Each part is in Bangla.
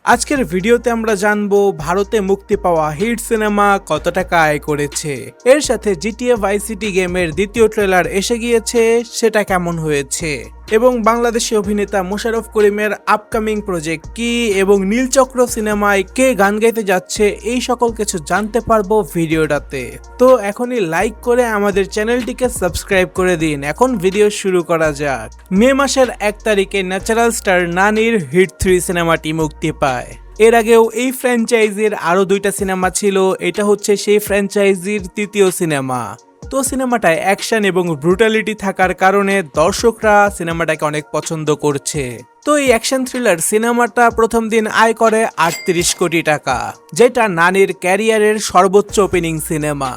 আজকের ভিডিওতে আমরা জানবো ভারতে মুক্তি পাওয়া হিট সিনেমা কত টাকা আয় করেছে, এর সাথে জিটিএ ভাইস সিটি গেমের দ্বিতীয় ট্রেলার এসে গিয়েছে, সেটা কেমন হয়েছে, এবং বাংলাদেশি অভিনেতা মোশাররফ করিমের আপকামিং প্রজেক্ট কি এবং নীলচক্র সিনেমায় কে গান গাইতে যাচ্ছে, এই সকল কিছু জানতে পারবো ভিডিওটাতে। তো এখনই লাইক করে আমাদের চ্যানেলটিকে সাবস্ক্রাইব করে দিন। এখন ভিডিও শুরু করা যাক। মে মাসের 1 তারিখে ন্যাচারাল স্টার নানির হিট 3 সিনেমাটি মুক্তি পায়। এর আগেও এই ফ্র্যাঞ্চাইজির আরো 2টা সিনেমা ছিল, এটা হচ্ছে সেই ফ্র্যাঞ্চাইজির তৃতীয় সিনেমা। তো সিনেমাটায় অ্যাকশন এবং ব্রুটালিটি থাকার কারণে দর্শকরা সিনেমাটাকে অনেক পছন্দ করছে। তো এই অ্যাকশন থ্রিলার সিনেমাটা প্রথম দিন আয় করে 38 কোটি টাকা, যেটা নানির ক্যারিয়ারের সর্বোচ্চ ওপেনিং সিনেমা।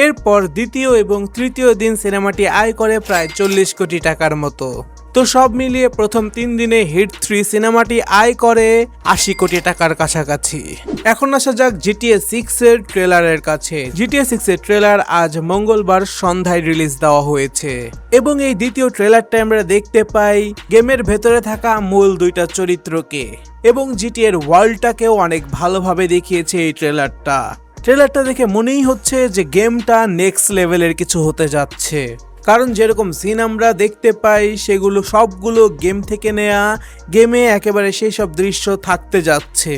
এরপর দ্বিতীয় এবং তৃতীয় দিন সিনেমাটি আয় করে প্রায় 40 কোটি টাকার মতো। তো সব মিলিয়ে প্রথম 3 দিনে হিট 3 সিনেমাটি আয় করে 80 কোটি টাকার কাছাকাছি। এখন আসা যাক জিটিএ 6 এর ট্রেলারের কাছে। জিটিএ 6 এর ট্রেলার আজ মঙ্গলবার সন্ধ্যায় রিলিজ দেওয়া হয়েছে, এবং এই দ্বিতীয় ট্রেলারটা আমরা দেখতে পাই গেমের ভেতরে থাকা মূল 2টা চরিত্রকে, এবং জিটিএর ওয়ার্ল্ডটাকেও অনেক ভালোভাবে দেখিয়েছে এই ট্রেলারটা দেখে মনেই হচ্ছে যে গেমটা নেক্সট লেভেলের কিছু হতে যাচ্ছে, কারণ যেরকম সিন আমরা দেখতে পাই সেগুলো সবগুলো গেম থেকে নেয়া, গেমে একেবারে সেই সব দৃশ্য থাকতে যাচ্ছে।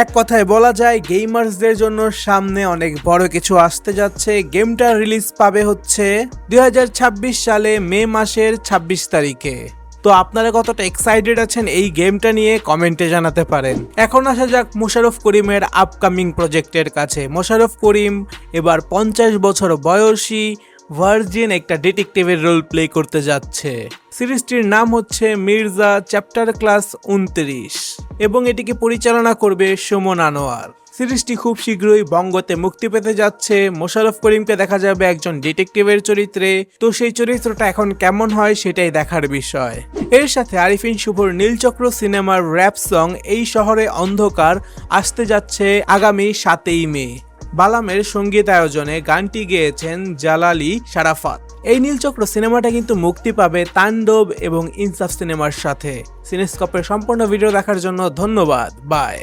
এক কথায় বলা যায় গেমার্সদের জন্য সামনে অনেক বড় কিছু আসতে যাচ্ছে। গেমটা রিলিজ পাবে হচ্ছে 2026 সালে মে মাসের 26 তারিখে। তো আপনারা কতটা এক্সাইটেড আছেন এই গেমটা নিয়ে কমেন্টে জানাতে পারেন। এখন আসা যাক মোশাররফ করিমের আপকামিং প্রজেক্টের কাছে। মোশাররফ করিম এবার 50 বছর বয়সী ভার্জিন একটা ডিটেকটিভের রোল প্লে করতে যাচ্ছে। সিরিজটির নাম হচ্ছে মির্জা চ্যাপ্টার ক্লাস 29, এবং এটিকে পরিচালনা করবে সুমন আনোয়ার। সিরিজটি খুব শীঘ্রই বঙ্গতে মুক্তি পেতে যাচ্ছে। মোশাররফ করিমকে দেখা যাবে একজন ডিটেকটিভের চরিত্রে। তো সেই চরিত্রটা এখন কেমন হয় সেটাই দেখার বিষয়। এর সাথে আরিফিন শুভর নীলচক্র সিনেমার র‍্যাপ সং এই শহরে অন্ধকার আসতে যাচ্ছে আগামী 7ই মে। বালামের সঙ্গীতায়োজনে গানটি গেয়েছেন জালালি শারাফাত। এই নীলচক্র সিনেমাটা কিন্তু মুক্তি পাবে তাণ্ডব এবং ইনসাফ সিনেমার সাথে। সিনেস্কোপের সম্পূর্ণ ভিডিও দেখার জন্য ধন্যবাদ। বাই।